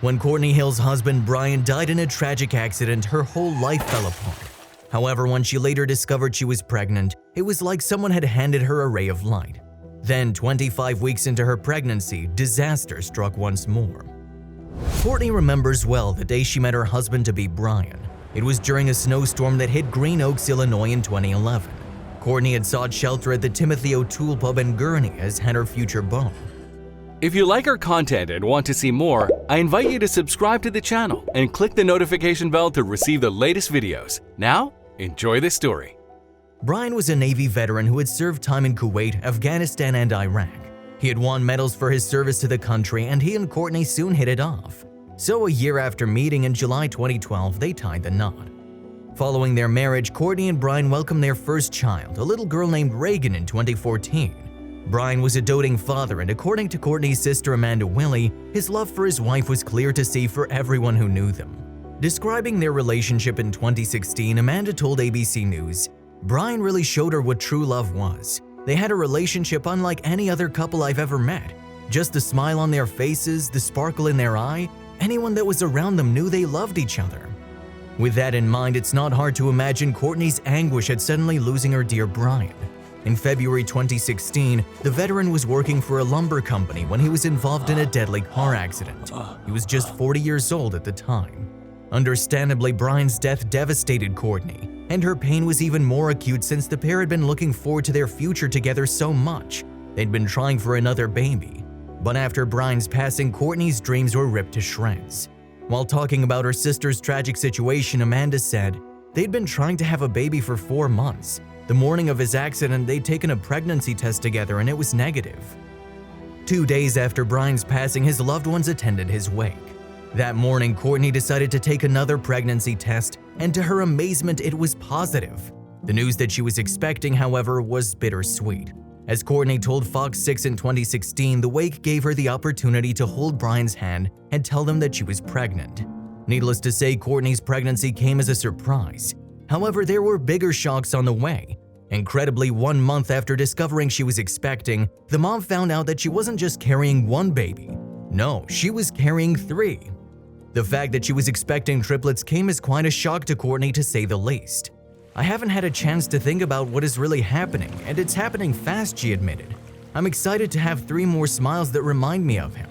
When Courtney Hill's husband Brian died in a tragic accident, her whole life fell apart. However, when she later discovered she was pregnant, it was like someone had handed her a ray of light. Then, 25 weeks into her pregnancy, disaster struck once more. Courtney remembers well the day she met her husband-to-be Brian. It was during a snowstorm that hit Green Oaks, Illinois in 2011. Courtney had sought shelter at the Timothy O'Toole pub in Gurnee, as had her future beau. If you like our content and want to see more, I invite you to subscribe to the channel and click the notification bell to receive the latest videos. Now, enjoy the story. Brian was a Navy veteran who had served time in Kuwait, Afghanistan, and Iraq. He had won medals for his service to the country, and he and Courtney soon hit it off. So a year after meeting in July 2012, they tied the knot. Following their marriage, Courtney and Brian welcomed their first child, a little girl named Reagan, in 2014. Brian was a doting father, and according to Courtney's sister Amanda Willie, his love for his wife was clear to see for everyone who knew them. Describing their relationship in 2016, Amanda told ABC News, "Brian really showed her what true love was. They had a relationship unlike any other couple I've ever met. Just the smile on their faces, the sparkle in their eye, anyone that was around them knew they loved each other." With that in mind, it's not hard to imagine Courtney's anguish at suddenly losing her dear Brian. In February 2016, the veteran was working for a lumber company when he was involved in a deadly car accident. He was just 40 years old at the time. Understandably, Brian's death devastated Courtney, and her pain was even more acute since the pair had been looking forward to their future together so much. They'd been trying for another baby. But after Brian's passing, Courtney's dreams were ripped to shreds. While talking about her sister's tragic situation, Amanda said, "They'd been trying to have a baby for 4 months. The morning of his accident, they'd taken a pregnancy test together and it was negative." 2 days after Brian's passing, his loved ones attended his wake. That morning, Courtney decided to take another pregnancy test, and to her amazement, it was positive. The news that she was expecting, however, was bittersweet. As Courtney told Fox 6 in 2016, the wake gave her the opportunity to hold Brian's hand and tell them that she was pregnant. Needless to say, Courtney's pregnancy came as a surprise. However, there were bigger shocks on the way. Incredibly, 1 month after discovering she was expecting, the mom found out that she wasn't just carrying one baby. No, she was carrying 3. The fact that she was expecting triplets came as quite a shock to Courtney, to say the least. "I haven't had a chance to think about what is really happening, and it's happening fast," she admitted. "I'm excited to have 3 more smiles that remind me of him."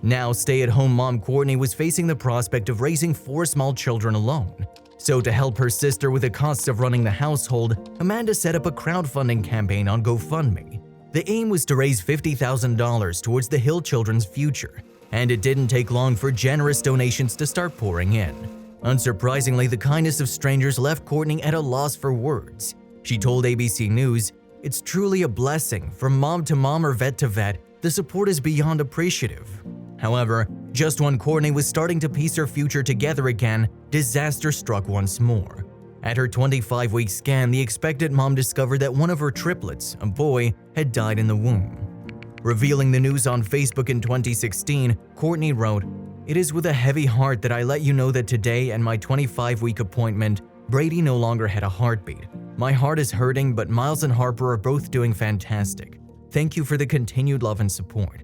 Now, stay-at-home mom Courtney was facing the prospect of raising 4 small children alone. So to help her sister with the costs of running the household, Amanda set up a crowdfunding campaign on GoFundMe. The aim was to raise $50,000 towards the Hill children's future, and it didn't take long for generous donations to start pouring in. Unsurprisingly, the kindness of strangers left Courtney at a loss for words. She told ABC News, "It's truly a blessing. From mom to mom or vet to vet, the support is beyond appreciative." However, just when Courtney was starting to piece her future together again, disaster struck once more. At her 25-week scan, the expectant mom discovered that one of her triplets, a boy, had died in the womb. Revealing the news on Facebook in 2016, Courtney wrote, "It is with a heavy heart that I let you know that today and my 25-week appointment, Brady no longer had a heartbeat. My heart is hurting, but Miles and Harper are both doing fantastic. Thank you for the continued love and support."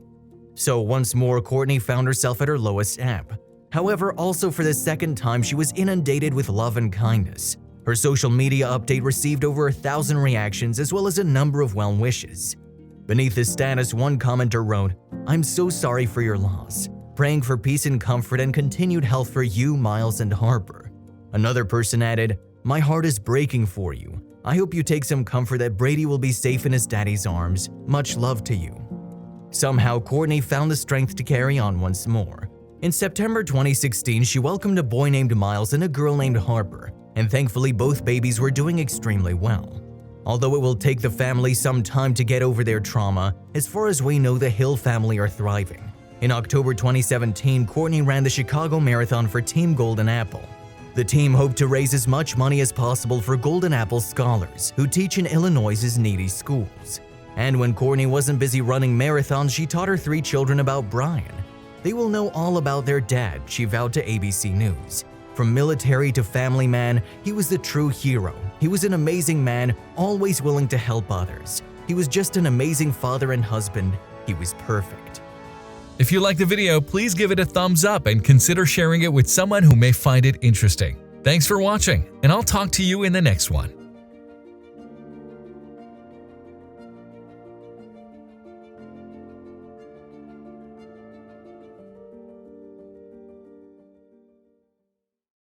So once more, Courtney found herself at her lowest ebb. However, also for the second time, she was inundated with love and kindness. Her social media update received over 1,000 reactions as well as a number of well wishes. Beneath the status, one commenter wrote, "I'm so sorry for your loss. Praying for peace and comfort and continued health for you, Miles, and Harper." Another person added, "My heart is breaking for you. I hope you take some comfort that Brady will be safe in his daddy's arms. Much love to you." Somehow, Courtney found the strength to carry on once more. In September 2016, she welcomed a boy named Miles and a girl named Harper, and thankfully both babies were doing extremely well. Although it will take the family some time to get over their trauma, as far as we know, the Hill family are thriving. In October 2017, Courtney ran the Chicago Marathon for Team Golden Apple. The team hoped to raise as much money as possible for Golden Apple scholars who teach in Illinois' needy schools. And when Courtney wasn't busy running marathons, she taught her 3 children about Brian. They will know all about their dad, she vowed to ABC News. From military to family man, he was the true hero. He was an amazing man, always willing to help others. He was just an amazing father and husband. He was perfect. If you like the video, please give it a thumbs up and consider sharing it with someone who may find it interesting. Thanks for watching, and I'll talk to you in the next one.